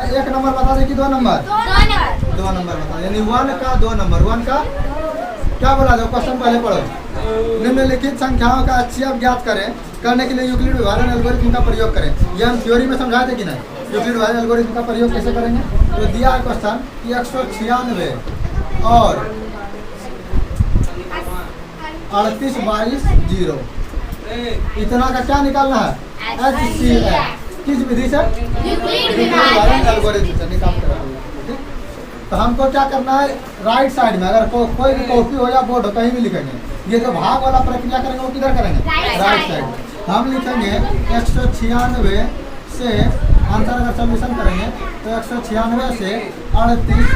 एक नंबर बता दे कि दो नंबर? दो नंबर बता, यानी 1 का 2 नंबर। 1 का क्या बोला दो? क्वेश्चन पहले पढ़ो। निम्नलिखित संख्याओं का HCF ज्ञात करें। करने के लिए यूक्लिड विभाजन एल्गोरिथम का प्रयोग करें। ये हम थ्योरी में समझाए थे कि नहीं? यूक्लिड विभाजन एल्गोरिथम का प्रयोग कैसे करेंगे? तो दिया है क्वेश्चन कि 196 और 38 22 0 इतना का क्या निकालना है? HCF। किस विधि से? यूक्लिड विभाजन एल्गोरिथम से निकाल कर। तो हमको क्या करना है? राइट साइड में अगर कोई भी कॉपी हो या बोर्ड हो कहीं भी लिखेंगे, ये जो भाग वाला प्रक्रिया करेंगे वो किधर करेंगे? Right side. हम लिखेंगे 196 से आंसर अगर सॉल्यूशन करेंगे तो 196 से 38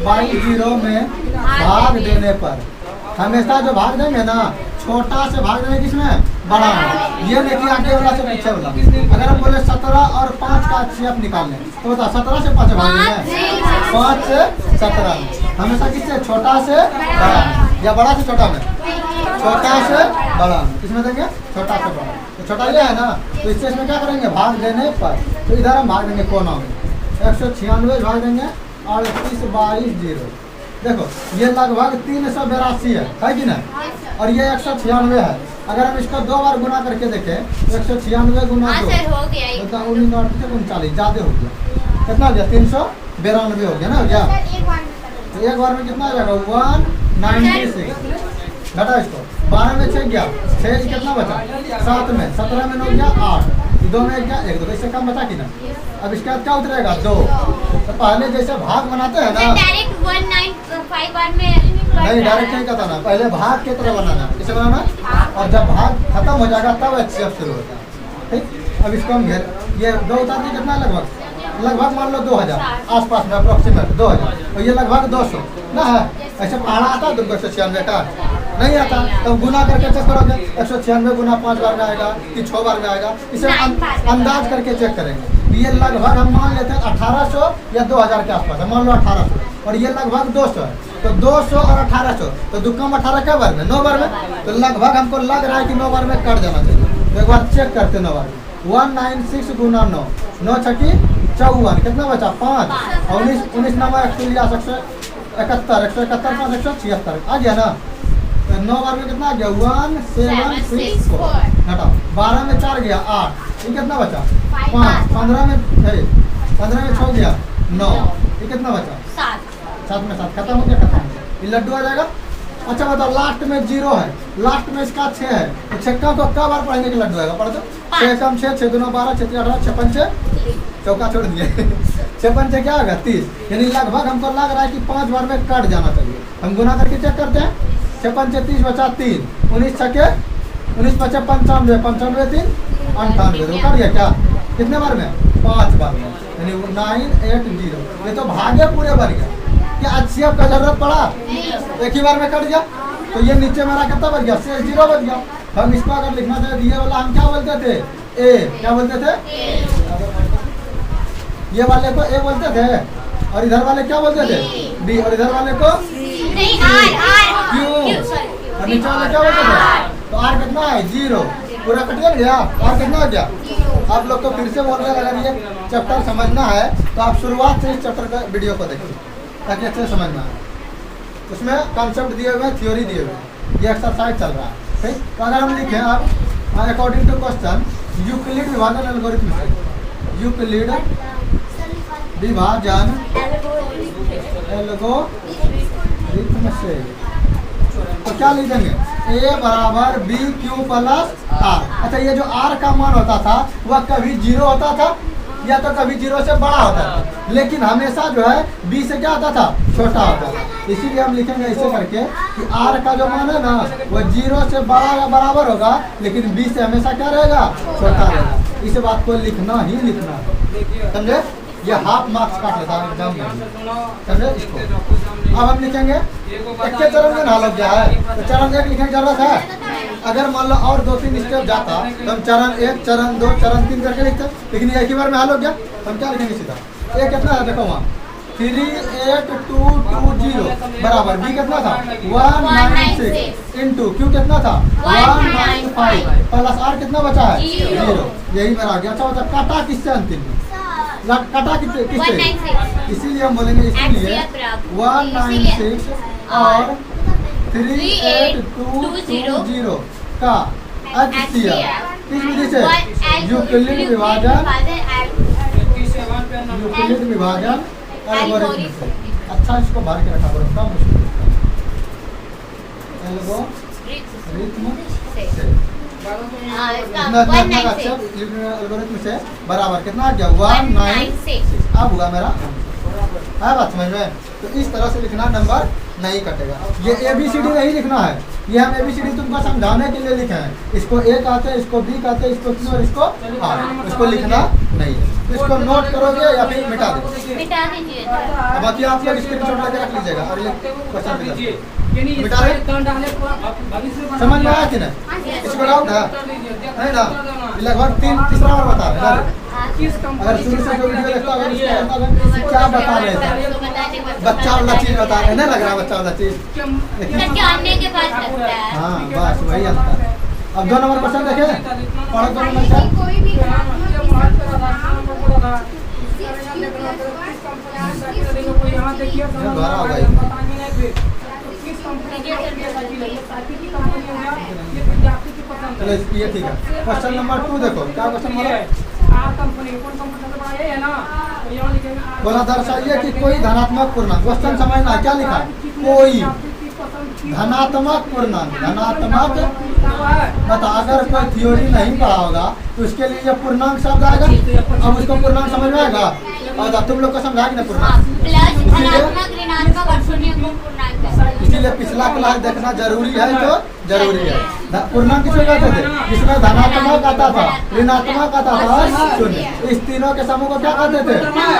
22 0 में भाग देने पर हमेशा जो भाग देंगे ना, छोटा से भाग देंगे किसमें? बड़ा। ये देखिए आगे वाला से पीछे वाला। अगर हम बोले 17 और 5 का HCF निकालने तो बता 17 से 5 भाग देंगे? 5 से 17 हमेशा किससे? छोटा से बड़ा या बड़ा से छोटा में? छोटा से बड़ा। किसमें देंगे? छोटा से बड़ा। तो छोटा ये है ना, तो इससे इसमें क्या करेंगे? भाग देने पर। तो इधर हम भाग देंगे कोना में 196 भाग देंगे 38 22 0। देखो ये लगभग 382 है कि नहीं? और ये 196 है। अगर हम इसको 2 बार गुना करके देखें तो 196 गुना 2 तो 39 ज़्यादा हो गया। कितना हो गया? 392 हो गया ना? हो गया। तो एक बार में कितना आ जाएगा? 196। घटा इसको। 12 में 6 गया, 6 कितना बचा? 7 में, 17 में 9 गया 8, 2 में 1 गया 1, 2 इससे कम बचा कि ना? अब इसके बाद क्या उतरेगा? 2। तो पहले जैसे भाग बनाते हैं ना, डायरेक्ट 195 बार में नहीं डायरेक्ट नहीं करता ना, पहले भाग की तरह बनाना। कैसे बनाना? और जब भाग खत्म हो जाएगा तब HCF शुरू होता है। ठीक। अब इसको हम ये 2 उतारने कितना लगभग मान लो 2000 आसपास में, अप्रोक्सीमेट 2000। और ये लगभग 200 ना है। ऐसे पहाड़ा आता है तुमको 196 का? नहीं आता। तो गुना करके चेक करोगे 196 गुना 5 बार में आएगा कि 6 बार में आएगा, इसे अंदाज करके चेक करेंगे। ये लगभग हम मान लेते हैं 1800 या 2000 के आसपास है। मान लो 1800 और ये लगभग 200 है। तो 200 और 1800 तो दुक्का में 18 क्या बार में? 9 बार में। तो लगभग हमको लग रहा है कि 9 बार में कट जाना चाहिए। तो एक बार चेक करते 9 बार में। 196 गुना 9, 9 छकी 54, कितना बचा? 5 और 19 नंबर 171 171 5 176 आ गया ना? तो 9 बार में कितना आ गया? 1764 घटाओ। 12 में 4 गया 8, ये कितना बचा? 5। 15 में 6 गया 9, ये कितना बचा? 7 में 7 खत्म हो गया। खत्म हो गया। ये लड्डू आ जाएगा। अच्छा बताओ लास्ट में 0 है, लास्ट में इसका 6 है। तो 6 को कब बार पढ़ेंगे कि लड्डू आएगा? पढ़ दो। 6 कम 6, 6 दूना 12, 6 18, 6 पंचे चौका छोड़ दिए 6 पंचे क्या होगा? 30। यानी लगभग हमको लग रहा है कि 5 बार में कट जाना चाहिए। हम गुना करके चेक करते हैं। 6 पंचे 30 बचा 3, 19 छके 19 पचे 95, 95 3 98। तो कट गया क्या? कितने बार में? 5 बार में, यानी 980। ये तो भाग्य पूरे भर गया। क्या HCF का जरूरत पड़ा? एक ही बार में कट गया। तो ये नीचे मेरा कितना बच गया? 0 बच गया। हम इसको अगर लिखना चाहे दिए वाला हम क्या बोलते थे? A। क्या बोलते थे? ये वाले को A बोलते थे और इधर वाले क्या बोलते थे? B। और इधर वाले को क्यों? और नीचे वाले क्या बोलते थे? तो R कितना है? 0। पूरा कट गया। R कितना हो गया? आप लोग को फिर से बोल रहे हैं, अगर ये चैप्टर समझना है तो आप शुरुआत से इस चैप्टर का वीडियो को देखिए ताकि अच्छे से समझना है। उसमें कॉन्सेप्ट दिए हुए हैं, थ्योरी दिए हुए हैं, ये एक्सरसाइज चल रहा है। ठीक। तो अगर हम लिखें आप अकॉर्डिंग टू क्वेश्चन यूक्लिड विभाजन एल्गोरिथम से, यूक्लिड विभाजन एल्गोरिथम से तो क्या लिख देंगे? A बराबर BQ प्लस R। अच्छा ये जो R का मान होता था वह कभी 0 होता था या तो कभी 0 से बड़ा होता था, लेकिन हमेशा जो है B से क्या होता था? छोटा होता था। इसीलिए हम लिखेंगे ऐसे करके कि R का जो मान है ना वह 0 से बड़ा या बराबर होगा, लेकिन B से हमेशा क्या रहेगा? छोटा रहेगा। इस बात को लिखना ही लिखना है, समझे? ये हाफ मार्क्स काट लेता है एग्जाम में, समझे इसको। अब हम लिखेंगे एक के चरण में हल हो गया है तो चरण 1 लिखने की जरूरत है। अगर मान लो और 2-3 स्टेप जाता तो हम चरण 1 चरण 2 चरण 3 करके लिखते, लेकिन एक ही बार में हल हो गया। हम क्या लिखेंगे सीधा? A कितना है? देखो वहाँ 38220 बराबर B कितना था? 196 इंटू Q कितना था? 195 प्लस R कितना बचा है? 0। यही मेरा आ गया। अच्छा बता काटा किससे अंतिम में? कटा किससे 196 इसीलिए हम बोलेंगे इसीलिए HCF बराबर 196 और 3820 का HCF किस विधि से यूक्लिड विभाजन एल्गोरिथम से। अच्छा इसको भर के रखा करो कम मुश्किल एल्गोरिथम से एल्गोरिथम से बराबर कितना आ गया 196 अब हुआ मेरा है बात समझ में। तो इस तरह से लिखना नंबर नहीं कटेगा। ये ABCD नहीं लिखना है, ये हम ABCD तुमको समझाने के लिए लिखे हैं। इसको A कहते हैं, इसको B कहते हैं, इसको C और इसको R, इसको लिखना नहीं है। तो इसको नोट करोगे या फिर मिटा दोगे? मिटा दीजिए। अब बाकी आप लोग स्क्रीनशॉट लेके रख लीजिएगा अगले क्वेश्चन पे। मिटा दे समझ में आया कि नहीं? इसको डाउट है ना? लगभग तीसरा बार बता रहे हैं। अगर शुरू से जो वीडियो देखता होगा क्या बता रहे थे, बच्चा वाला चीज बता रहे हैं ना, लग रहा है बच्चा वाला चीज करके आने के बाद लगता है। हाँ बस वही अंतर है। अब 2 नंबर क्वेश्चन देखे पढ़ो 2 नंबर से कोई भी दोबारा होगा ये। चलो ये ठीक है। क्वेश्चन नंबर 2 देखो क्या क्वेश्चन बोला दर्शाइए कि कोई धनात्मक पूर्णांक। क्वेश्चन समझना क्या लिखा है? कोई धनात्मक पूर्णांक। धनात्मक बता अगर कोई थ्योरी नहीं पढ़ा होगा तो उसके लिए ये पूर्णांक शब्द आएगा। अब उसको पूर्णांक समझ में आएगा और तुम लोग को समझा कि ना पूर्णांक। प्लस धनात्मक ऋणात्मक और शून्य को पूर्णांक है। इसीलिए पिछला क्लास देखना जरूरी है तो जरूरी है। पूर्णांक किसको कहते थे? जिसमें धनात्मक आता था, ऋणात्मक आता था, शून्य। इस तीनों के समूह को क्या कहते थे?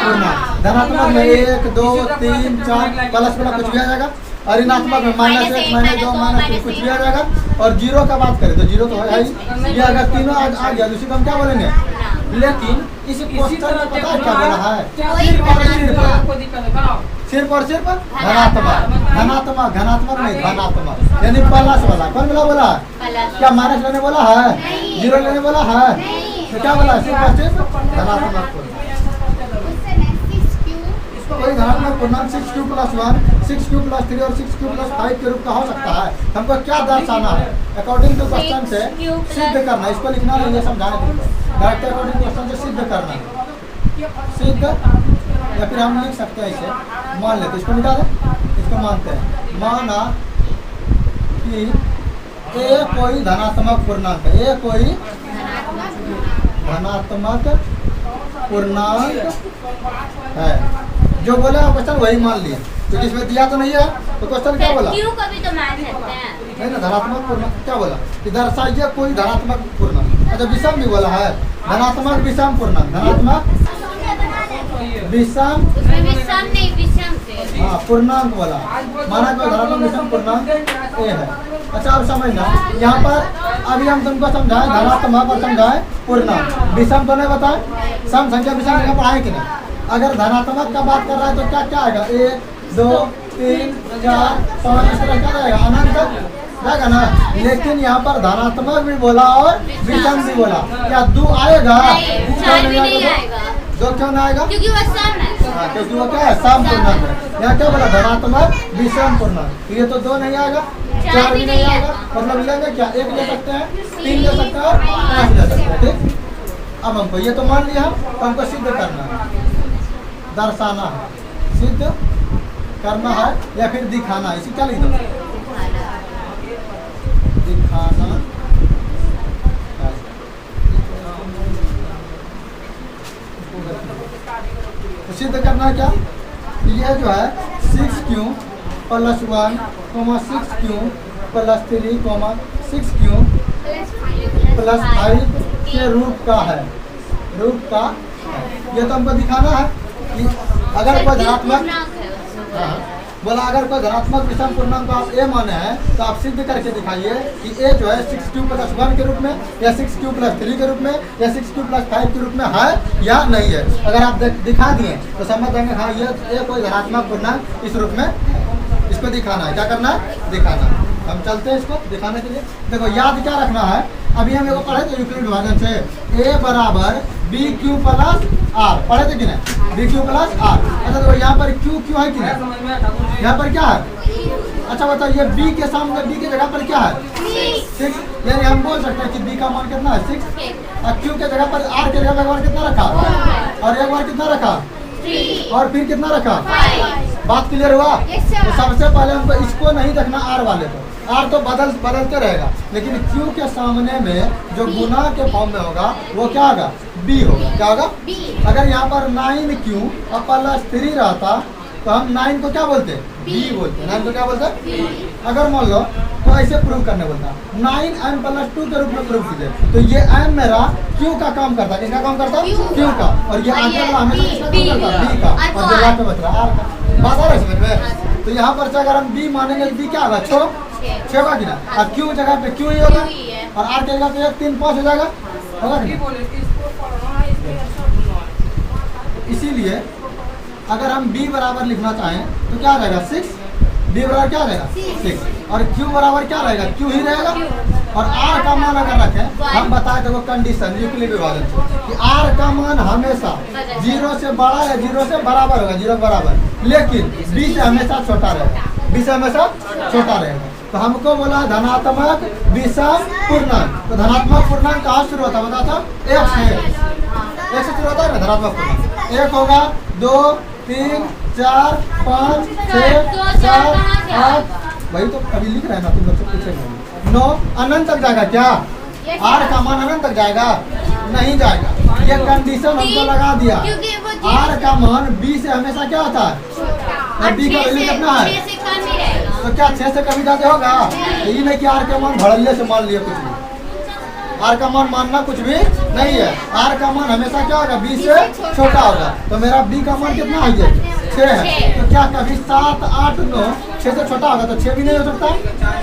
पूर्णांक। धनात्मक में 1 2 3 4 प्लस कुछ भी आ जाएगा और ऋणात्मक में -1 -2 -3 कुछ भी आ जाएगा। और जीरो का बात करें तो जीरो तो है ही। ये अगर तीनों आ गया तो उसी को हम क्या बोलेंगे? लेकिन इस क्वेश्चन में पता है क्या बोला है? सिर्फ और सिर्फ धनात्मक। धनात्मक धनात्मक नहीं धनात्मक यानी प्लस वाला। कौन बोला है? क्या माइनस लेने बोला है? जीरो लेने बोला है? तो क्या बोला? सिर्फ और सिर्फ धनात्मक। कोई धनात्मक पूर्णांक 6q + 1 6q + 3 और 6q + 5 के रूप का हो सकता है। हमको क्या दर्शाना है? अकॉर्डिंग टू क्वेश्चन से सिद्ध करना। इसको लिखना नहीं है, समझाने तुमको। डायरेक्ट अकॉर्डिंग क्वेश्चन से सिद्ध करना है। सिद्ध या फिर हम लिख सकते हैं इसे मान लेते। इसको मिटा दें, इसको मानते हैं। माना कि ए कोई धनात्मक पूर्णांक है। ए कोई धनात्मक पूर्णांक है। जो बोला क्वेश्चन वही मान लिया क्योंकि इसमें दिया तो नहीं है। तो क्वेश्चन क्या बोला? क्यों कभी तो मान सकते हैं नहीं ना। धनात्मक पूर्णांक क्या बोला कि दर्शाइए कोई धनात्मक पूर्णांक। अच्छा विषम भी बोला है। धनात्मक विषम पूर्णांक। धनात्मक विषम उसमें विषम नहीं विषम से हाँ पूर्णांक बोला। माना कोई धनात्मक विषम पूर्णांक ए है। अच्छा अब समझना यहाँ पर अभी हम तुमको समझाएं धनात्मक और समझाएं पूर्णांक। विषम तो नहीं बताए। सम संख्या विषम संख्या पढ़ाए कि नहीं? अगर धनात्मक का बात कर रहा है तो क्या क्या आएगा? 1 2 3 4 5 इस तरह क्या रहेगा? अनंत तक रहेगा ना। लेकिन यहाँ पर धनात्मक भी बोला और विषम भी बोला। क्या 2 आएगा? 4 भी नहीं आएगा। 2 क्यों नहीं आएगा? क्योंकि वो सम है। क्योंकि वो क्या है? सम पूर्णांक है। यहाँ क्या बोला? धनात्मक विषम पूर्णांक। ये तो 2 नहीं आएगा, 4 भी नहीं आएगा। मतलब लेंगे क्या? 1 ले सकते हैं, 3 ले सकते हैं और 5 ले सकते हैं। ठीक। अब हमको ये तो मान लिया तो हमको सिद्ध करना है, दर्शाना है, सिद्ध करना है या फिर दिखाना है। इसी क्या लिख दो? दिखाना। तो सिद्ध करना है क्या? ये जो है 6q + 1, 6q + 3, 6q + 5 के रूप का है। रूप का ये तो हमको दिखाना है कि अगर कोई धनात्मक बोला अगर कोई धनात्मक विषम पूर्णांक को आप ए माने हैं तो आप सिद्ध करके दिखाइए कि ए जो है 6q + 1 के रूप में या 6q + 3 के रूप में या 6q + 5 के रूप में है या नहीं है। अगर आप दिखा दिए तो समझ जाएंगे हाँ ये कोई धनात्मक पूर्णांक इस रूप में। इसको दिखाना है। क्या करना है? दिखाना। हम चलते हैं इसको दिखाने के लिए। देखो याद क्या रखना है, अभी हम को पढ़े थे यूक्लिड विभाजन से, a बराबर बी क्यू प्लस आर, पढ़े थे कि नहीं, बी क्यू प्लस आर। अच्छा देखो यहाँ पर क्यू क्यू है कि नहीं, यहाँ पर क्या है। अच्छा बताओ ये b के सामने b की जगह पर क्या है 6, यानी हम बोल सकते हैं कि b का मान कितना है 6, और q के जगह पर r के जगह पर एक बार कितना रखा, और एक बार कितना रखा, और फिर कितना रखा। बात क्लियर हुआ। तो सबसे पहले हमको इसको नहीं देखना आर वाले को, आर तो बदलते रहेगा, लेकिन क्यू के सामने में जो गुना के फॉर्म में होगा वो क्या होगा, बी होगा। क्या होगा, अगर यहाँ पर 9q और प्लस 3 रहता तो हम 9 को क्या बोलते, बी बोलते, 9 को क्या बोलते। अगर मान लो तो ऐसे प्रूव करने बोलता 9m प्लस 2 के रूप में प्रूव कीजिए, तो ये m मेरा q का काम करता है, किसका काम करता है, q का, और ये आंसर वाला हमेशा किसका काम करता है, b का, और जो लास्ट में बच रहा है r का। बात आ रही है समझ में। तो यहाँ पर अगर हम b मानेंगे तो b क्या होगा 6 होगा कि ना, और q जगह पे q ही होगा, और r के जगह पे 1 3 5 हो जाएगा, होगा कि नहीं। इसीलिए अगर हम b बराबर लिखना चाहें तो क्या आ जाएगा 6, b बराबर क्या आ जाएगा 6, और q बराबर क्या रहेगा, q ही रहेगा, और r का मान अगर रखें, हम बताए देखो कंडीशन यूक्लिड विभाजन से कि r का मान हमेशा 0 से बड़ा या 0 से बराबर होगा, 0 बराबर, लेकिन b से हमेशा छोटा रहेगा, b से हमेशा छोटा रहेगा। तो हमको बोला धनात्मक विषम पूर्णांक, तो धनात्मक पूर्णांक कहाँ शुरू होता है बता था, 1 से शुरू होता है ना धनात्मक पूर्णांक। 1 होगा, 2 3 4 5 6 7 8, वही तो अभी लिख रहे हैं ना तुम लोग से पूछेंगे। 9 अनंत तक जाएगा क्या, r का मान अनंत तक जाएगा, नहीं जाएगा। ये कंडीशन हमको लगा दिया, r का मान b से हमेशा क्या होता है, और b का वैल्यू कितना है, तो क्या 6 से कभी ज्यादा होगा, यही नहीं कि r का मान भड़ल्ले से मान लिया, कुछ भी r का मान मानना कुछ भी नहीं है। r का मान हमेशा क्या होगा, b से छोटा होगा, तो मेरा b का मान कितना है 6 है, तो क्या कभी 7 8 9 6 से छोटा होगा, तो 6 भी नहीं हो सकता,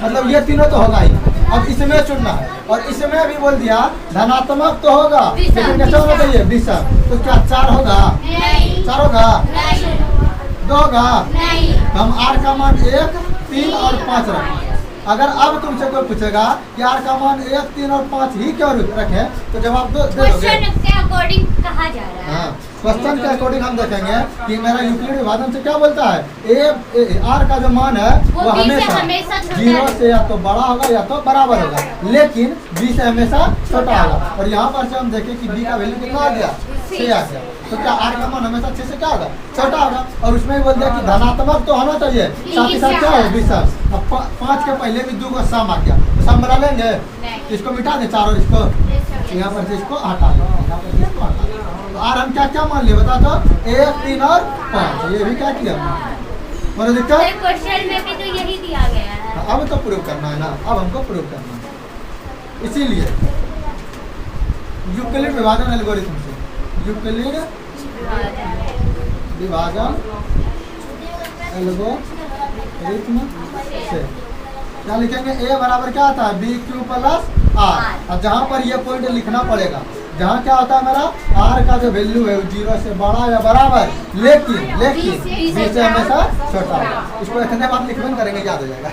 मतलब ये तीनों तो होगा ही। अब इसमें चुनना है, और इसमें भी बोल दिया धनात्मक तो होगा, लेकिन कैसा होना चाहिए विषम, तो क्या 4 होगा, 4 होगा, 2 होगा, तो हम r का मान 1 3 और 5 रखें। अगर अब तुमसे कोई पूछेगा कि r का मान 1 3 और 5 ही क्यों रखें, तो जवाब दे दोगे। क्वेश्चन के अकॉर्डिंग कहा जा रहा है। हाँ, क्वेश्चन के अकॉर्डिंग हम देखेंगे कि मेरा यूक्लिड विभाजन से क्या बोलता है, r का जो मान है वो हमेशा 0 से या तो बड़ा होगा या तो बराबर होगा, लेकिन b से हमेशा छोटा होगा। और यहाँ पर से हम देखें कि b का वैल्यू कितना आ गया, 6 आ गया, तो क्या r का मान हमेशा 6 से क्या होगा, छोटा होगा। और उसमें भी बोल दिया कि धनात्मक तो होना चाहिए, साथ ही साथ क्या है विषम। अब 5 के पहले भी 2 को सम आ गया, तो सम बना लेंगे, इसको मिटा दें 4 और इसको, यहाँ पर से इसको हटा लें, यहाँ पर से इसको हटा लें। तो r हम क्या क्या मान लिए बता दो, 1 3 और 5, ये भी क्या किया हमने, दिक्कत क्वेश्चन में भी तो यही दिया गया है। अब तो प्रूव करना है ना, अब हमको प्रूव करना है। इसीलिए यूक्लिड विभाजन एल्गोरिथम से, यूक्लिड विभाजन एल्गोरिथम से क्या लिखेंगे, a बराबर क्या आता है बी क्यू प्लस आर। अब जहाँ पर ये पॉइंट लिखना पड़ेगा, जहाँ क्या होता है मेरा r का जो वैल्यू है वो 0 से बड़ा या बराबर, लेकिन b से हमेशा छोटा होगा। इसको इतने बात लिखना करेंगे, याद हो जाएगा,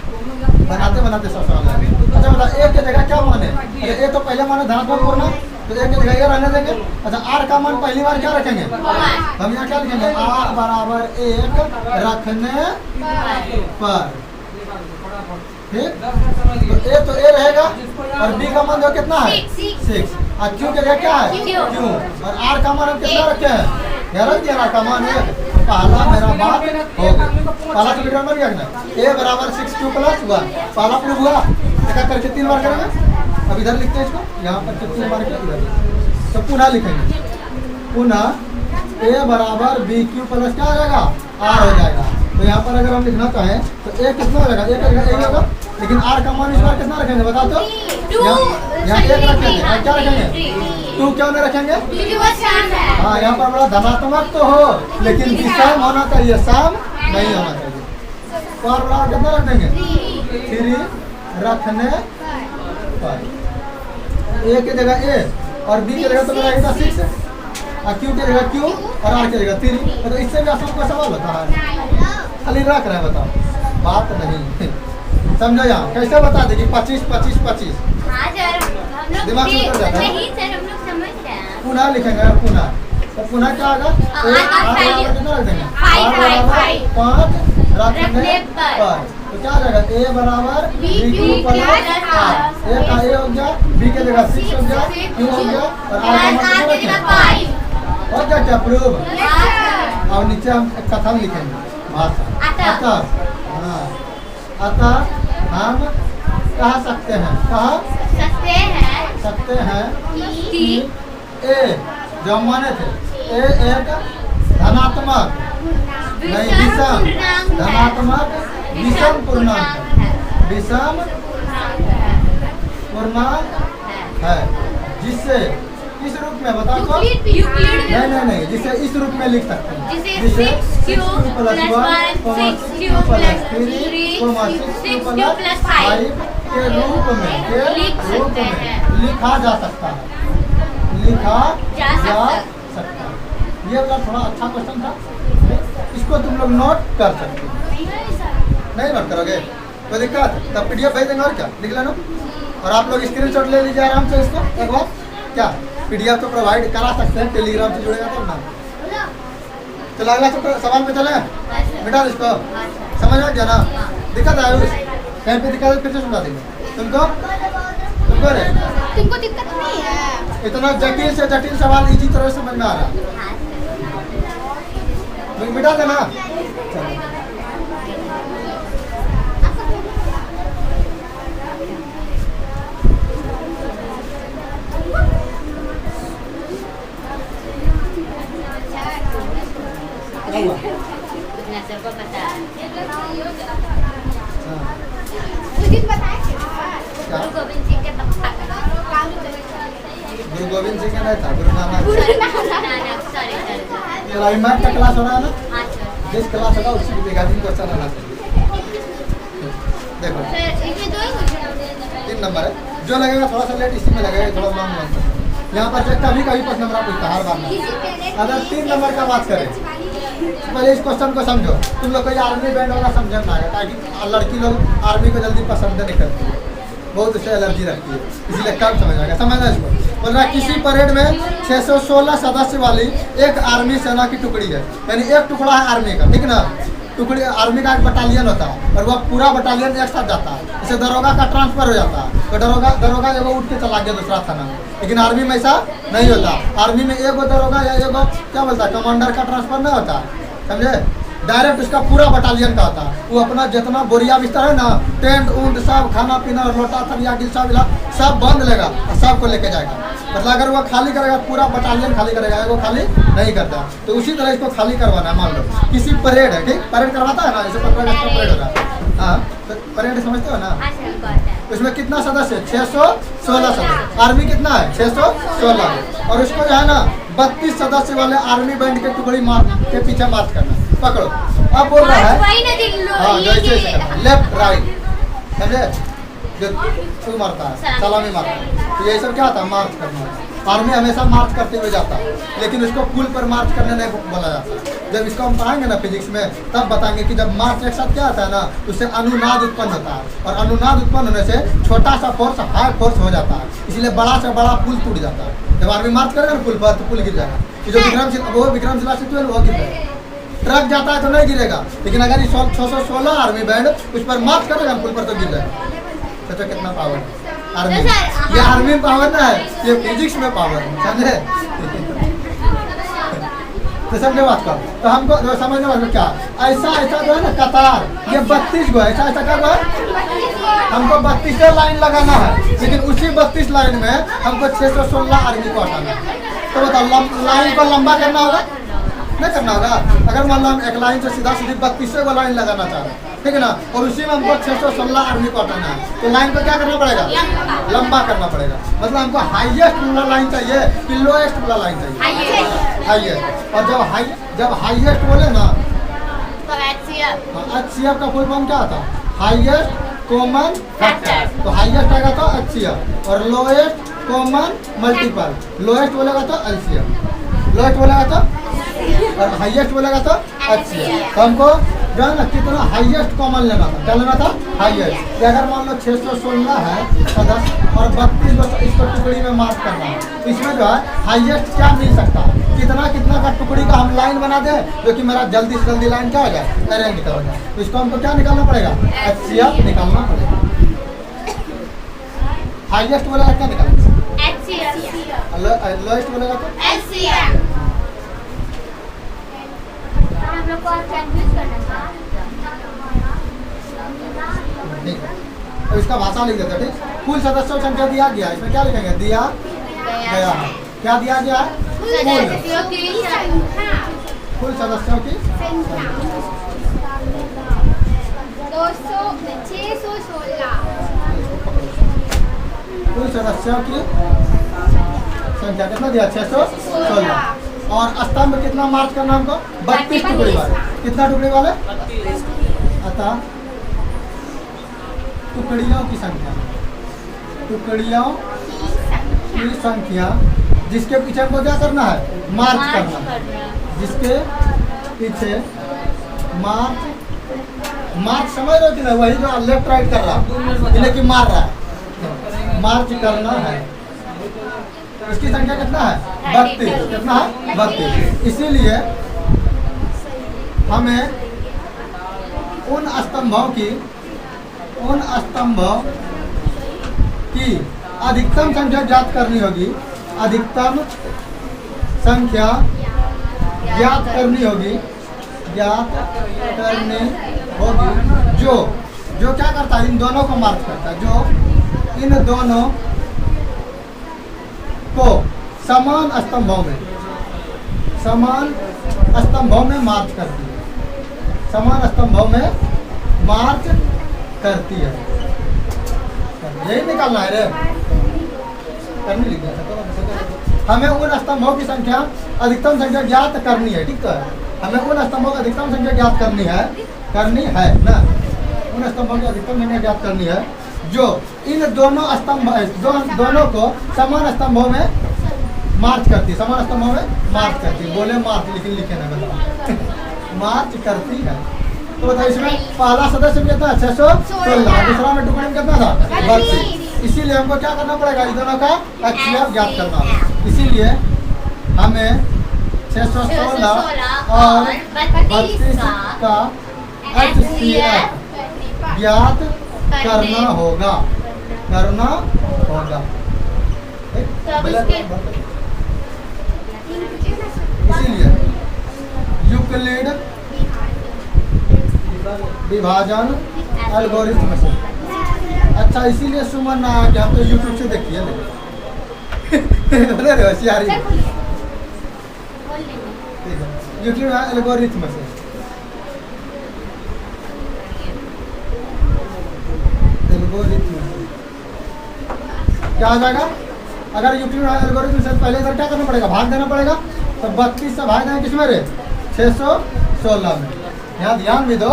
बनाते बनाते सब समझ आएगा। अच्छा बता a की जगह क्या माने, अरे a तो पहले माने धनात्मक पूर्णांक, तो a की जगह ये रहने देंगे। अच्छा r का मान पहली बार क्या रखेंगे, हम यहाँ क्या लिखेंगे, r बराबर 1 रखने पर, ठीक। तो a तो a रहेगा, और b का मान जो कितना है 6, और q के जगह क्या है q, और r का मान हम कितना रखे हैं, यहाँ रख दिया r का मान 1। पहला मेरा बात हो गया, पहला समीकरण बन गया ना, a बराबर 6q प्लस 1, पहला प्रूफ हुआ। एक करके 3 बार करेंगे, अब इधर लिखते हैं इसको, यहाँ पर 3 बार इधर, तो पुनः लिखेंगे, पुनः a बराबर बी क्यू प्लस क्या हो जाएगा, r हो जाएगा। तो यहाँ पर अगर हम लिखना चाहें तो a कितना हो जाएगा, a होगा, लेकिन r का मान इस बार कितना रखेंगे बता तो, यहाँ 1 रखेंगे, और क्या रखेंगे 2, क्यों नहीं रखेंगे, हाँ यहाँ पर बड़ा धनात्मक तो हो, लेकिन विषम होना चाहिए, सम नहीं होना चाहिए। तो और बड़ा कितना रख देंगे 3 रखने पर, a की जगह a और b की जगह तो मेरा 6 है, और q की जगह q और r की जगह 3, तो इससे भी आसान कोई सवाल होता है, खाली रख रहे हैं, बताओ बात नहीं। समझो यहाँ कैसे बता दे कि 25 25 25 हाँ सर, हम लोग दिमाग से उतर जाता है। नहीं सर, हम लोग समझ रहे हैं। पुनः लिखेंगे पुनः, तो पुनः क्या होगा? कितना रख देंगे? 5 रखने पर तो क्या हो जाएगा? a बराबर b प्लस r, a का a हो गया, b के जगह 6 हो गया, q हो गया और r का मतलब 5 हो गया। क्या प्रूव? और नीचे हम एक कथन लिखेंगे भाषा अतः। हाँ, अतः हम कह सकते हैं कि ए जो हम माने थे ए एक धनात्मक नहीं विषम, धनात्मक विषम पूर्णांक है, विषम पूर्णांक है जिसे इस रूप में बताओ तो नहीं जिसे इस रूप में लिख सकते हैं, जिसे 6q plus 1 6q plus 3 6q plus 5 के रूप में लिखा जा सकता है, लिखा जा सकता है। ये वाला थोड़ा अच्छा क्वेश्चन था, इसको तुम लोग नोट कर सकते हो। नहीं नोट करोगे कोई दिक्कत? तब PDF भेज देंगे और क्या लिख लेना। और आप लोग स्क्रीनशॉट ले लीजिए आराम से इसको एक बार। क्या PDF तो प्रोवाइड करा सकते हैं, टेलीग्राम से जुड़ेगा तब ना। चलो अगला सवाल पे चले बेटा, इसको समझ आ गया ना? दिक्कत आयुष कहीं पे दिक्कत फिर से समझा देंगे तुमको रे, तुमको दिक्कत नहीं है? इतना जटिल से जटिल सवाल इजी तरह समझ में आ रहा है, मिटा देना। सबको पता है। गुरु गोविंद सिंह के पप्पा का गुरु गोविंद सिंह का नहीं था, गुरु नानक। सॉरी तो मैथ का क्लास हो रहा है ना? हाँ सर। जिस क्लास होगा उसी की बेगादी क्वेश्चन आना चाहिए। देखो सर इसमें 2 ही क्वेश्चन 3 नंबर है, जो लगेगा थोड़ा सा लेट इसी में लगेगा, थोड़ा लॉन्ग यहाँ पर कभी कभी 5 नंबर पूछता हर बार में। अगर 3 नंबर का बात करें पहले इस क्वेश्चन को समझो। तुम लोग कोई आर्मी बैंड वाला समझ ना आएगा, ताकि लड़की लोग आर्मी को जल्दी पसंद नहीं करती है, बहुत उससे एलर्जी रखती है, इसलिए कम समझ आएगा। समझना इसको। बोल रहा किसी परेड में 616 सदस्य वाली एक आर्मी सेना की टुकड़ी है, यानी एक टुकड़ा है आर्मी का, ठीक ना? टुकड़ी आर्मी का एक बटालियन होता है और वह पूरा बटालियन एक साथ जाता है। जैसे दरोगा का ट्रांसफर हो जाता है तो दरोगा एगो उठ के चला गया दूसरा थाना में, लेकिन आर्मी में ऐसा नहीं होता। आर्मी में एगो दरोगा या एगो क्या बोलता है कमांडर का ट्रांसफर नहीं होता, समझे? डायरेक्ट उसका पूरा बटालियन का होता है। वो अपना जितना बोरिया बिस्तर है ना, टेंट उंट सब, खाना पीना, लोटा थरिया गिलसा विला सब बांध लेगा और सबको लेके जाएगा। मतलब अगर वो खाली करेगा पूरा बटालियन खाली करेगा, वो खाली नहीं करता। तो उसी तरह इसको खाली करवाना है। मान लो किसी परेड है, ठीक? परेड करवाता है ना, जैसे 15 अगस्त का परेड हो रहा है, हाँ तो परेड समझते हो ना? उसमें कितना सदस्य है? 616 सदस्य। आर्मी कितना है? 616। और उसको जो है ना 32 सदस्य वाले आर्मी बैंड के टुकड़ी के पीछे मार्च करना। पकड़ो, अब बोल रहा है हाँ जैसे लेफ्ट राइट, समझे? जो तू मारता है सलामी मारता है, तो यही सब क्या होता है? मार्च करना। आर्मी हमेशा मार्च करते हुए जाता है, लेकिन उसको पुल पर मार्च करने नहीं बोला जाता। जब इसको हम पढ़ाएंगे ना फिजिक्स में, तब बताएंगे कि जब मार्च एक साथ क्या आता है ना, उससे अनुनाद उत्पन्न होता है, और अनुनाद उत्पन्न होने से छोटा सा फोर्स हाई फोर्स हो जाता है, इसलिए बड़ा से बड़ा पुल टूट जाता है। जब आर्मी मार्च करेगा ना पुल पर, तो पुल गिर जाएगा। जो विक्रमशिला सेतु है वो गिर जाएगा। ट्रक जाता है तो नहीं गिरेगा, लेकिन अगर 616 आर्मी बैंड उस पर मार्च करेगा पुल पर तो गिर जाएगा। सोचो कितना पावर है आर्मी। ये आर्मी पावर ना है, ये फिजिक्स में पावर है, समझे? तो समझे बात का? तो हमको समझने वाले क्या ऐसा जो है ना कतार, ये 32 गो ऐसा कर रहा है। हमको 32 लाइन लगाना है, लेकिन उसी 32 लाइन में हमको 616 आर्मी को हटाना है। तो बताओ लाइन को लंबा करना होगा नहीं करना होगा? अगर मान लो हम एक लाइन से सीधा 32 को लाइन लगाना चाह रहे हैं, ठीक है ना, और उसी में हमको 616 आर्मी को हटाना है, तो लाइन को क्या करना पड़ेगा? लंबा करना पड़ेगा। मतलब हमको हाईएस्ट वाला लाइन चाहिए कि लोएस्ट वाला लाइन चाहिए? हाईएस्ट। और जब हाईएस्ट बोले ना तो HCF का फुल फॉर्म क्या था? Highest common factor. तो हाईएस्ट आएगा तो HCF और लोएस्ट कॉमन मल्टीपल। लोएस्ट बोलेगा तो LCM, लोएस्ट बोलेगा तो और हाईएस्ट बोलेगा तो HCF। तो हमको जो है ना कितना हाईएस्ट कॉमन लेना था, क्या लेना था? हाईएस्ट। अगर मान लो 616 है सदस्य और 32 इसको टुकड़ी में मार्क करना है, तो इसमें जो है हाईएस्ट क्या मिल सकता है, कितना कितना का टुकड़ी का हम लाइन बना दें जो कि मेरा जल्दी से जल्दी लाइन क्या हो जाए, अरेंज हो जाए। तो इसको हमको क्या निकालना पड़ेगा? HCF निकालना पड़ेगा। हाईएस्ट बोलेगा क्या निकालेंगे? लोएस्ट बोलेगा तो हम लोग को कंफ्यूज करना था। ठीक है, तो इसका भाषा लिख देते हैं। ठीक, कुल सदस्यों की संख्या दिया गया है, इसमें क्या लिखेंगे? दिया गया है। क्या दिया गया है? कुल सदस्यों की 616। कुल सदस्यों की संख्या कितना दिया? 616। और स्तंभ कितना मार्च करना हमको? 32 टुकड़ी वाले। कितना टुकड़ी वाले? अतः टुकड़ियों की संख्या, टुकड़ियों की संख्या जिसके पीछे हमको क्या करना है? मार्च करना है। जिसके पीछे मार्च समझ रहे हो कि नहीं? वही जो लेफ्ट राइट कर रहा है, यानी कि मार रहा है, मार्च करना है। इसकी संख्या कितना है? 32। कितना है? 32। इसीलिए हमें उन स्तंभों की अधिकतम संख्या ज्ञात करनी होगी। अधिकतम संख्या ज्ञात करनी होगी जो क्या करता है? इन दोनों को मार्क करता है। जो इन दोनों को समान स्तंभों में मार्च करती है। समान स्तंभों में मार्च करती है। यही निकालना है रे, करनी लिख दिया। हमें उन स्तंभों की संख्या अधिकतम संख्या ज्ञात करनी है। ठीक है, हमें उन स्तंभों की अधिकतम संख्या ज्ञात करनी है ना। उन स्तंभों की अधिकतम संख्या ज्ञात करनी है जो इन दोनों दोनों को समान स्तंभों में मार्च करती है। समान स्तंभों में मार्च करती है। बोले मार्च, लेकिन लिखे ना बताओ। मार्च करती है। तो बताओ इसमें पहला सदस्य में कितना? 616। दूसरा में टुकड़ी में कितना था? 32। इसीलिए हमको क्या करना पड़ेगा? इन दोनों का HCF ज्ञात करना होगा। इसीलिए हमें 616 और 32 का HCF ज्ञात करना होगा। इसीलिए यूक्लिड विभाजन एल्गोरिथ्म से। अच्छा, इसीलिए सुमन ना कि हम तो यूट्यूब से देखिए होशियारी। यूक्लिड एल्गोरिथ्म से। क्या आ जाएगा? अगर यूक्लिड एल्गोरिथ्म से पहले इधर क्या करना पड़ेगा? भाग देना पड़ेगा। तो 32 से भाग देना किसमें रे? 616 में। यहाँ ध्यान भी दो,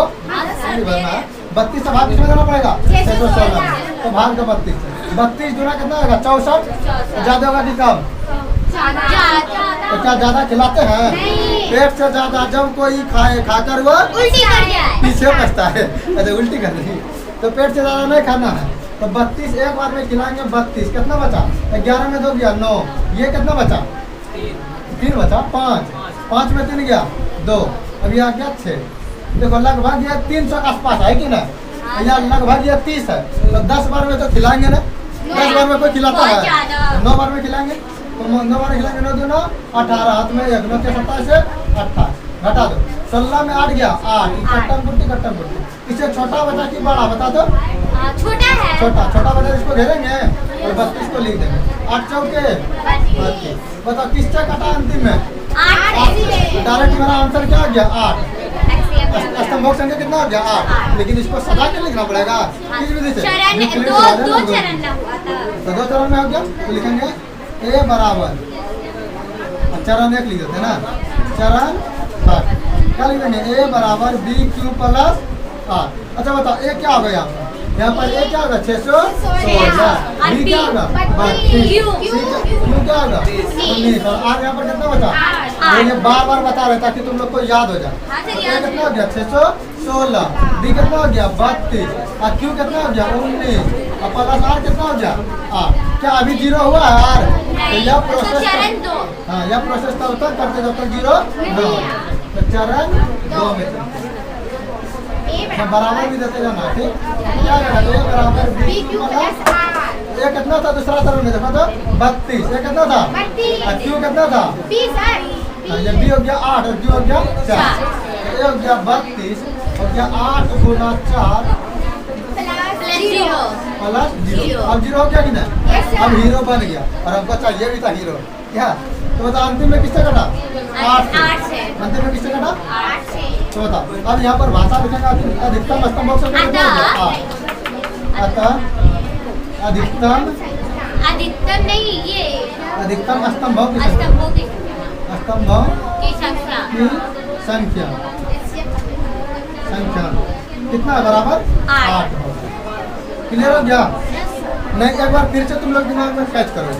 32 से भाग किसमें देना पड़ेगा? 616 में। तो भाग दो 32 से। 32 गुना कितना होगा? 64। ज्यादा होगा कि कम? तो क्या ज्यादा खिलाते हैं? पेट से ज्यादा जब कोई खाकर वो उल्टी कर जाए, पीछे बचता है। अच्छा, उल्टी कर रही, तो पेट से ज्यादा नहीं खाना है। तो 32 एक बार में खिलाएंगे। 32 कितना बचा? 11 में 2 गया 9। ये कितना बचा? 3 बचा। 5 में 3 गया 2। अभी आ गया 6। देखो लगभग ये 300 के आसपास है कि ना? यहाँ लगभग ये 30 है। तो 10 बार में तो खिलाएंगे ना। 10 बार में कोई खिलाता है? 9 बार में खिलाएंगे। तो 9 बार खिलाएंगे। 9 2 9 18। हाथ में 1 9 के 27 से 28 घटा दो। 16 में 8 गया 8। कट्टम कुट्टी। इससे छोटा बचा कि बड़ा? बता दो। छोटा है। छोटा बचा, इसको घेरेंगे और 32 को लिख देंगे। 8 चौके 32। बताओ किससे कटा अंतिम में? 8। डायरेक्ट मेरा आंसर क्या आ गया? 8। स्तंभों की संख्या कितना आ गया? 8। लेकिन इसको सजा के लिखना पड़ेगा। किस विधि से? दो चरण हुआ था। तो 2 चरण में हो गया। तो लिखेंगे A बराबर, चरण 1 लिख देते हैं ना। चरण 8 क्या लिख देंगे? A बराबर BQ प्लस 8। अच्छा बताओ A क्या होगा? यहाँ पर A क्या होगा? 616। B क्या होगा? 32। Q क्या होगा? 19। और R यहाँ पर कितना बचा? ये बार बता रहे ताकि तुम लोग को याद हो जाए। तो A कितना हो गया? 616। 16, बी कितना हो गया 32, और क्यू कितना हो गया 19, और प्लस आर कितना हो गया 8। क्या अभी जीरो हुआ है आर? तो यह प्रोसेस चरण 2। हाँ, यह प्रोसेस तब तक करते जब तक जीरो न हो। तो चरण 2 में बराबर भी देते जाना, ठीक। क्या करेगा तो ये बराबर बी ये कितना था दूसरा चरण में देखो तो 32, ये कितना था 32, और क्यू कितना था 20। हाँ, ये बी हो गया 8 और क्यू हो गया 4, ये हो गया 32 हो गया 8 गुना 4 प्लस 0। प्लस 0। जीरो। अब जीरो हो गया कि नहीं? Yes, sir। अब हीरो बन गया और हमको चाहिए भी था हीरो। क्या तो बताओ अंतिम में किससे कटा? 8 से। अंतिम में किससे कटा? 8 से। तो बताओ अब यहाँ पर भाषा लिखेगा अधिकतम स्तंभ से अतः अधिकतम अधिकतम नहीं, ये अधिकतम स्तंभ स्तंभों की संख्या की संख्या कितना है बराबर 8 होगा। क्लियर हो गया? नहीं, एक बार फिर से तुम लोग दिमाग में कैच करो,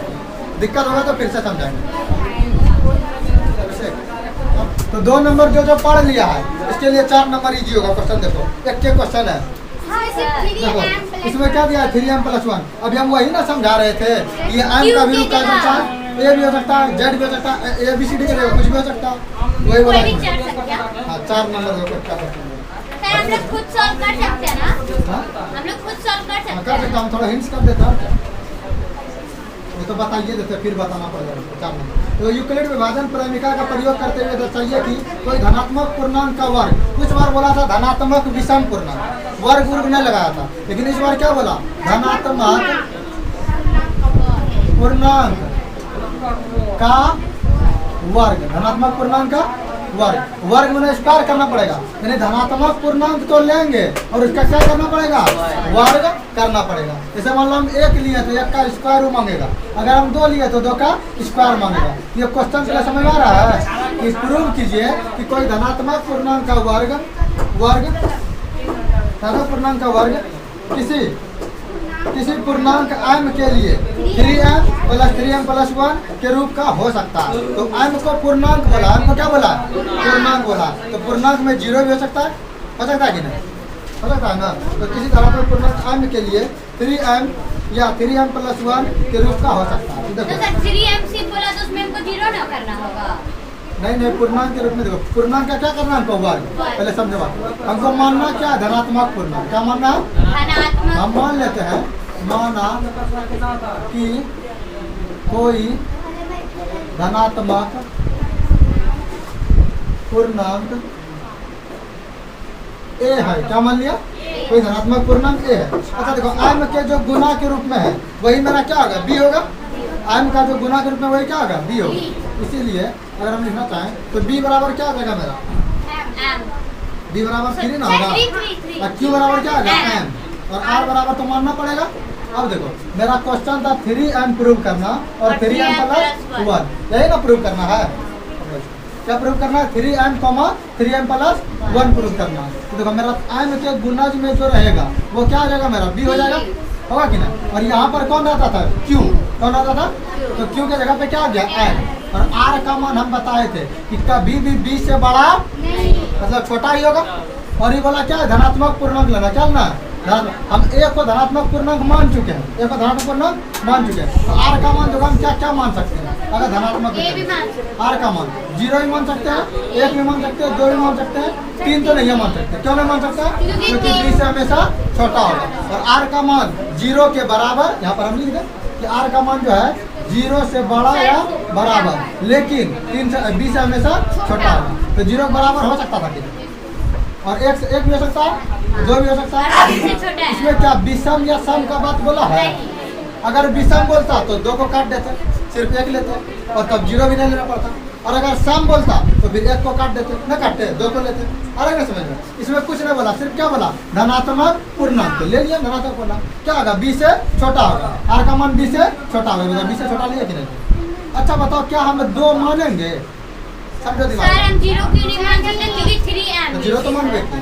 दिक्कत होगा तो फिर से समझाएंगे। तो 2 नंबर जो पढ़ लिया है इसके लिए 4 नंबर इजी होगा। क्वेश्चन देखो, एक के क्वेश्चन है, देखो इसमें क्या दिया है 3m+1। अभी हम वही ना समझा रहे थे, ये m का भी रूप कर सकता है, a भी हो सकता है, z भी हो सकता है, ABCD के कुछ भी हो सकता है, वही बोला। कोई भी 4 संख्या। हाँ 4 नंबर का क्या क्वेश्चन है। सर हम लोग खुद सॉल्व कर सकते हैं ना? हाँ? हम लोग खुद सॉल्व कर सकते कर सकता हैं। हूँ, थोड़ा हिंट्स कर देता हूँ। वो तो बताइए देते, फिर बताना पड़ेगा 4 नंबर। तो यूक्लिड विभाजन प्रमेयिका का प्रयोग करते हुए दर्शाइए कि कोई धनात्मक पूर्णांक का वर्ग, कुछ बार बोला था धनात्मक विषम पूर्णांक, वर्ग नहीं लगाया था, लेकिन इस बार क्या बोला धनात्मक पूर्णांक का वर्ग, धनात्मक पूर्णांक का वर्ग में स्क्वायर करना पड़ेगा, यानी धनात्मक पूर्णांक तो लेंगे और उसका क्या करना पड़ेगा वर्ग करना पड़ेगा। जैसे मान लो हम 1 लिए तो 1 का स्क्वायर मांगेगा, अगर हम 2 लिए तो 2 का स्क्वायर मांगेगा। ये क्वेश्चन से समझ में आ रहा है कि प्रूव कीजिए कि कोई धनात्मक पूर्णांक का वर्ग धनात्मक पूर्णांक का वर्ग किसी पूर्णांक m के लिए 3m + 3m+1 के रूप का हो सकता है। तो m को पूर्णांक बोला, m को क्या बोला पूर्णांक बोला, तो पूर्णांक में 0 भी हो सकता है कि नहीं? हो सकता है ना। तो किसी धनात्मक पूर्णांक m के लिए 3m या 3m+1 के रूप का हो सकता है। तो सर 3m से बोला तो उसमें हमको 0 ना करना होगा? नहीं, पूर्णांक के रूप में देखो, पूर्णांक का क्या करना है हमको वर्ग, पहले समझो बात। हमको मानना क्या है धनात्मक पूर्णांक, क्या मानना है धनात्मक। हम मान लेते हैं, माना कि कोई धनात्मक पूर्णांक a है, क्या मान लिया कोई धनात्मक पूर्णांक a है। अच्छा देखो m के जो गुना के रूप में है वही मेरा क्या होगा b होगा, m का जो गुना के रूप में वही क्या होगा b होगा। इसीलिए अगर हम लिखना चाहें तो b बराबर क्या हो जाएगा मेरा b बराबर 3 ना होगा, और q बराबर क्या होगा m, और r बराबर तो मानना पड़ेगा। अब देखो मेरा क्वेश्चन था 3m प्रूव करना और 3m+1, यही ना प्रूव करना है। क्या प्रूव करना है 3m+1 प्रूव करना है। तो देखो मेरा m के गुणज में जो रहेगा वो क्या आ जाएगा मेरा b हो जाएगा, होगा कि ना। और यहाँ पर कौन रहता था q, कौन रहता था, तो q के जगह पे क्या आ गया m, और r का मान हम बताए थे कि कभी भी b से बड़ा मतलब छोटा ही होगा। और ये बोला क्या है धनात्मक पूर्णांक लेना, क्या लेना है हम a को धनात्मक पूर्णांक मान चुके हैं, a को धनात्मक पूर्णांक मान चुके हैं। तो r का मान जो हम क्या मान सकते हैं अगर धनात्मक r का मान 0 भी मान सकते हैं, 1 भी मान सकते हैं, 2 भी मान सकते हैं, 3 तो नहीं मान सकते। क्यों नहीं मान सकते? क्योंकि b से हमेशा छोटा होगा। और r का मान 0 के बराबर, यहाँ पर हम लिख दें कि r का मान जो है 0 से बड़ा या बराबर, लेकिन 3 से b से हमेशा छोटा होगा। तो 0 बराबर हो सकता था कि, और 1 से 1 भी हो सकता है, 2 भी हो सकता है। इसमें क्या विषम या सम का बात बोला है? अगर विषम बोलता तो 2 को काट देते, सिर्फ 1 लेते और तब 0 भी नहीं लेना पड़ता। और अगर सम बोलता तो फिर 1 को काट देते, न काटते 2 को लेते। अलग ना समझ में, इसमें कुछ नहीं बोला, सिर्फ क्या बोला धनात्मक पूर्णांक, तो ले लिया धनात्मक पूर्णांक। क्या होगा b से छोटा होगा, r का मान b से छोटा होगा, b से छोटा लिया कि नहीं। अच्छा बताओ क्या हम 2 मानेंगे, समझो दिमाग। सर हम 0 क्यों नहीं मान सकते? क्योंकि 3m 0 तो मान सकते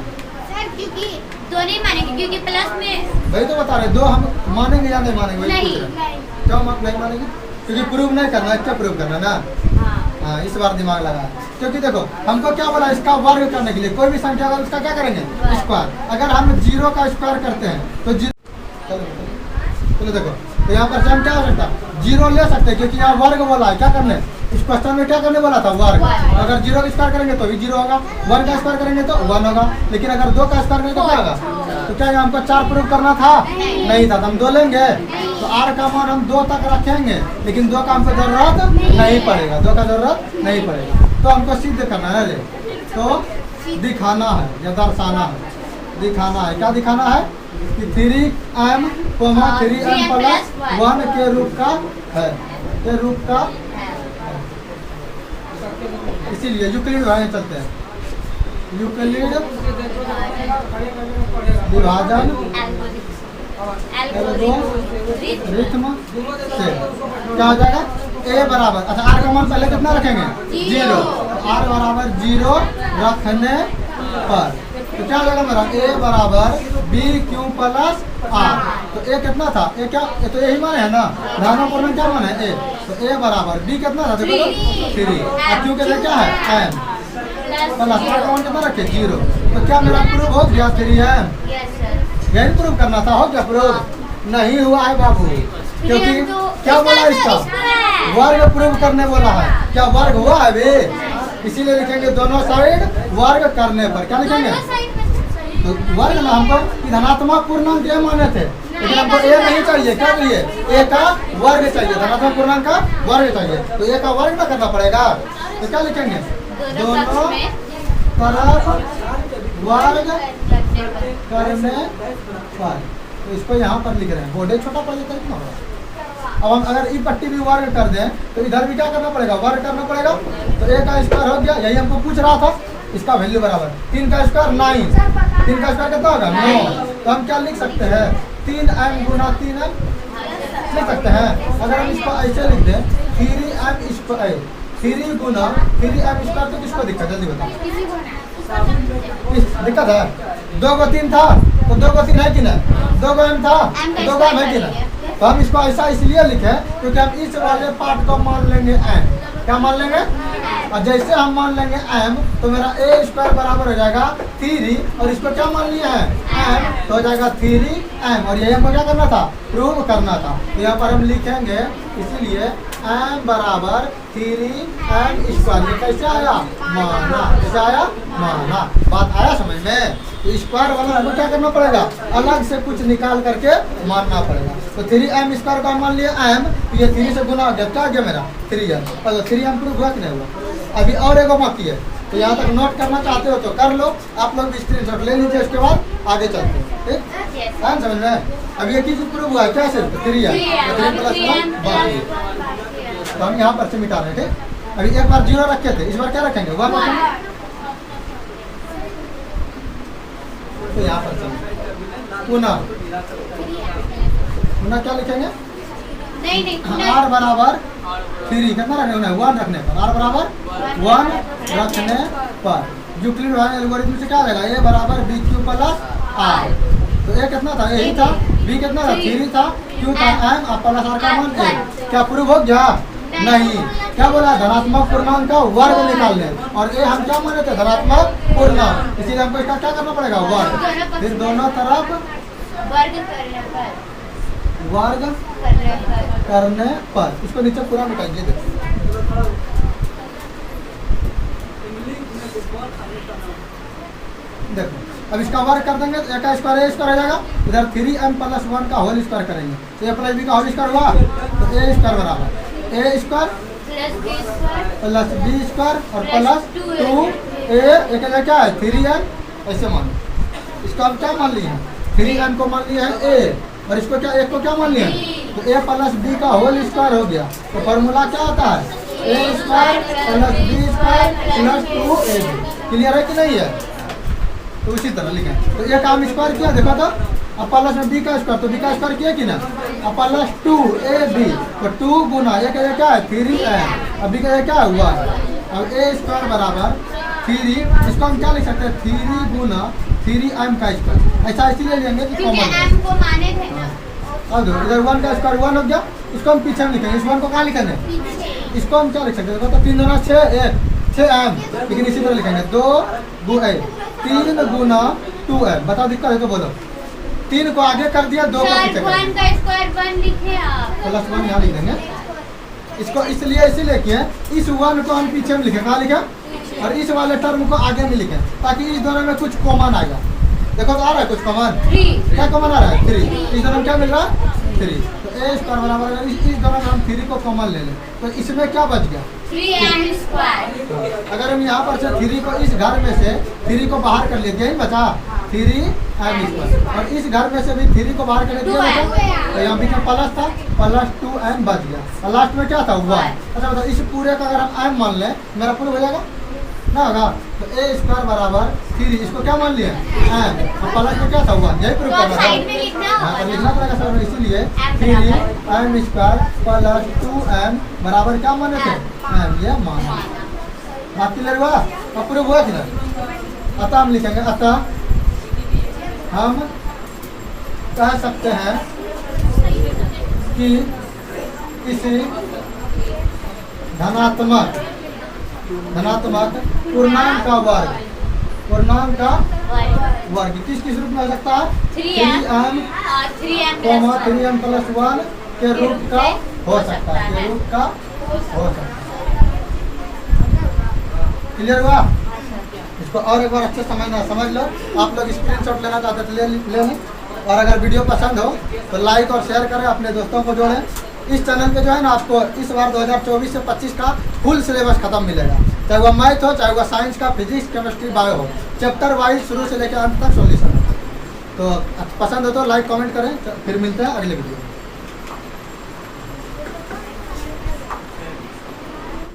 सर, क्योंकि 2 नहीं मानेंगे क्योंकि प्लस में वही तो बता रहे 2 हम मानेंगे या नहीं मानेंगे, वही पूछ रहे हैं। क्यों नहीं मानेंगे? क्योंकि प्रूव नहीं करना है, क्या प्रूव करना ना। हाँ इस बार दिमाग लगाया, क्योंकि देखो हमको क्या बोला, इसका वर्ग करने के लिए कोई भी संख्या होगा उसका क्या करेंगे, स्क्वायर। अगर हम 0 का स्क्वायर करते हैं तो चलो देखो, तो यहाँ पर से हम क्या हो सकता है 0 ले सकते हैं, क्योंकि यहाँ वर्ग बोला है। क्या करने, इस क्वेश्चन में क्या करने बोला था, वर्ग। अगर 0 का स्क्वायर करेंगे तो भी 0 होगा, 1 का स्क्वायर करेंगे तो 1 होगा, लेकिन अगर 2 का स्क्वायर करेंगे तो क्या होगा। तो क्या हमको 4 प्रूव करना था, नहीं था, तो हम 2 लेंगे। तो r का मान हम 2 तक रखेंगे, लेकिन 2 का हमको जरूरत नहीं पड़ेगा, 2 का जरूरत नहीं पड़ेगा। तो हमको सिद्ध करना है, तो दिखाना है या दर्शाना है, दिखाना है। क्या दिखाना है कि 3m 3m प्लस 1 के रूप का है, के रूप का। इसीलिए यूक्लिड भाई चलते हैं, यूक्लिड विभाजन रिथम से क्या हो जाएगा, a बराबर, अच्छा r का मान पहले कितना रखेंगे 0, r बराबर 0 रखने पर तो क्या हो जाएगा मेरा, a बराबर bq प्लस r। तो a कितना था, a क्या, ये तो यही मान है ना, धनात्मक पूर्णांक क्या मान है a, तो a बराबर b कितना था देखो 3, और q के लिए क्या है m प्लस r का मान कितना रखे 0। तो क्या मेरा प्रूफ हो गया 3m, यही प्रूफ करना था, हो गया प्रूफ, नहीं हुआ है बाबू, क्योंकि क्या बोला इसका वर्ग प्रूव करने बोला है। क्या वर्ग हुआ है बे, इसीलिए लिखेंगे दोनों साइड वर्ग करने पर। क्या लिखेंगे, तो वर्ग ना हमको धनात्मक पूर्णांक ये माने थे, लेकिन हमको ए नहीं चाहिए, क्या चाहिए ए का वर्ग चाहिए, धनात्मक पूर्णांक का वर्ग चाहिए। तो ए का वर्ग ना करना पड़ेगा, तो क्या लिखेंगे दोनों तरफ वर्ग करने पर। तो इसको यहाँ पर लिख रहे हैं, बोर्डे छोटा पड़ जाता है ना। अब हम अगर ई पट्टी भी वर्ग कर दें तो इधर भी क्या करना पड़ेगा, वर्ग करना पड़ेगा। तो ए का स्क्वायर हो गया, यही हमको पूछ रहा था, इसका वैल्यू बराबर 3 का स्क्वायर 9, 3 का स्क्वायर कितना होगा 9। तो हम क्या लिख सकते हैं 3m गुना 3m लिख सकते हैं। अगर हम इसको ऐसे लिख दें 3m स्क्वायर 3 गुना 3m स्क्वायर, तो किसको दिक्कत है जल्दी बताओ, दिक्कत है। 2 को 3 था तो 2 को 3 है कि नहीं, 2 को m था 2 को m है कि नहीं। तो हम इसको ऐसा इसलिए लिखे क्योंकि हम इस वाले पार्ट को मान लेंगे m, क्या मान लेंगे, और जैसे हम मान लेंगे m तो मेरा a स्क्वायर बराबर हो जाएगा 3, और इसको क्या मान लिया है m, तो हो जाएगा 3m। और यही हमको क्या करना था, प्रूव करना था। तो यहाँ पर हम लिखेंगे इसीलिए m बराबर 3m स्क्वायर। ये कैसे आया, माना, कैसे आया माना, बात आया समझ में। तो स्क्वायर वाला हमको क्या करना पड़ेगा, अलग से कुछ निकाल करके मानना पड़ेगा। तो 3m स्क्वायर का मान लिया m, तो ये 3 से गुना हो गया, क्या आ गया मेरा 3m। और 3m प्रूफ हुआ कि नहीं हुआ, अभी और एक बाकी है। तो यहाँ तक नोट करना चाहते हो तो कर लो, आप लोग भी स्क्रीनशॉट ले लीजिए, उसके बाद आगे चलते हैं, ठीक है समझ में। अब ये चीज प्रूफ हुआ है क्या, सिर्फ 3m प्लस 1 बाकी। तो हम यहाँ पर से मिटा रहे थे, अभी एक बार 0 रखे थे, इस बार क्या रखेंगे 1 रखेंगे। तो यहाँ पर पुनः क्या लिखेंगे, r बराबर 3 कितना रखने पर 1 रखने पर, r बराबर 1 रखने पर यूक्लिड एल्गोरिथम से क्या आएगा, a बराबर bq प्लस r। तो a कितना था, यही था, b कितना था 3 था, q था m, और प्लस r का मान a। क्या प्रूव हो गया, नहीं। क्या बोला, धनात्मक पूर्णांक का वर्ग निकालने, और ये हम क्या माने थे धनात्मक पूर्णांक, इसीलिए हमको इसका क्या करना पड़ेगा वर्ग। फिर दोनों तरफ वर्ग करने पर, इसको नीचे पूरा मिटाइए देखो। अब इसका वर्ग कर देंगे तो a का स्क्वायर a स्क्वायर हो जाएगा, इधर 3m प्लस 1 का होल स्क्वायर करेंगे तो a प्लस b का होल स्क्वायर हुआ, तो a स्क्वायर बराबर a square plus b square और प्लस 2a, एक क्या है 3m, ऐसे मान इसको हम क्या मान लिए हैं 3m को मान लिया है a, और इसको क्या एक को क्या मान लिया, तो a प्लस b का होल स्क्वायर हो गया। तो फॉर्मूला क्या होता है a square plus b square plus 2ab। Clear है कि नहीं है, तो उसी तरह लिखें। तो एक काम स्क्वायर किया देखो तो, अब प्लस में b का स्क्वायर, तो b का स्क्वायर किया कि ना, अब प्लस 2ab, तो 2 गुना a का क्या है 3m, अब b का क्या है 1। अब a स्क्वायर बराबर 3, इसको हम क्या लिख सकते हैं 3 गुना 3m का स्क्वायर, ऐसा इसीलिए लेंगे कि कॉमन है। अब इधर 1 का स्क्वायर 1 हो गया, इसको हम पीछे में लिखेंगे, इस 1 को कहाँ लिखेंगे इसको हम क्या लिख सकते हैं? देखो तो 3 गुना 6m, लेकिन इसी तरह लिखेंगे 3 गुना 2m। बताओ दिक्कत है तो बोलो। 3 को आगे कर दिया, 2 को सर पीछे कर 1 दिया। का स्क्वायर 1 लिखे आप। +1 यहाँ लिख देंगे। इसको इसलिए इसीलिए किए, इस 1 को हम पीछे में लिखे, कहाँ लिखे? और इस वाले टर्म को आगे में लिखे, ताकि इस दोनों में कुछ कॉमन आएगा। देखो तो आ रहा है कुछ कॉमन? 3 क्या कॉमन आ रहा है? 3। इस दोनों में क्या मिल रहा है? 3। तो a स्क्वायर बराबर है, इस दोनों में हम 3 को कॉमन ले लें, तो इसमें क्या बच गया? 3m square. अगर हम यहाँ पर से 3 को इस घर में से 3 को बाहर कर लेते हैं, बचा 3m स्क्वायर, और इस घर में से भी 3 को बाहर कर दिया बचा, तो यहाँ बीच में प्लस था, +2m बच गया, और लास्ट में क्या था? 1। अच्छा बताओ, इस पूरे का अगर हम m मान लें, मेरा प्रूफ हो जाएगा ना? होगा। तो a स्क्वायर बराबर 3, इसको क्या मान लिया? m, और प्लस में क्या था? 1। यही प्रूफ तो आप करना साइड में लिखना हाँ, होगा तो ना। लिखना पड़ेगा सर, इसीलिए M 3m स्क्वायर +2m बराबर क्या माने थे? m, ये माना। बात क्लियर हुआ? अब प्रूफ हुआ कि नहीं? अतः हम लिखेंगे, अतः हम कह सकते हैं कि किसी धनात्मक पूर्णांक का वर्ग किस किस रूप में हो सकता है? 3m 3m + 1 के रूप का हो सकता है, के रूप का हो सकता है। क्लियर हुआ? इसको और एक बार अच्छे समझ लो। आप लोग स्क्रीनशॉट लेना चाहते तो ले लें, और अगर वीडियो पसंद हो तो लाइक और शेयर करें, अपने दोस्तों को जोड़ें। इस चैनल पे जो है ना, आपको इस बार 2024 से 25 का फुल सिलेबस खत्म मिलेगा, चाहे वह मैथ हो, चाहे वह साइंस का, फिजिक्स, केमिस्ट्री, बायो हो, चैप्टर वाइज शुरू से लेकर अंत तक सॉल्यूशन हो। तो पसंद हो तो लाइक कमेंट करें, फिर मिलते हैं अगले वीडियो में।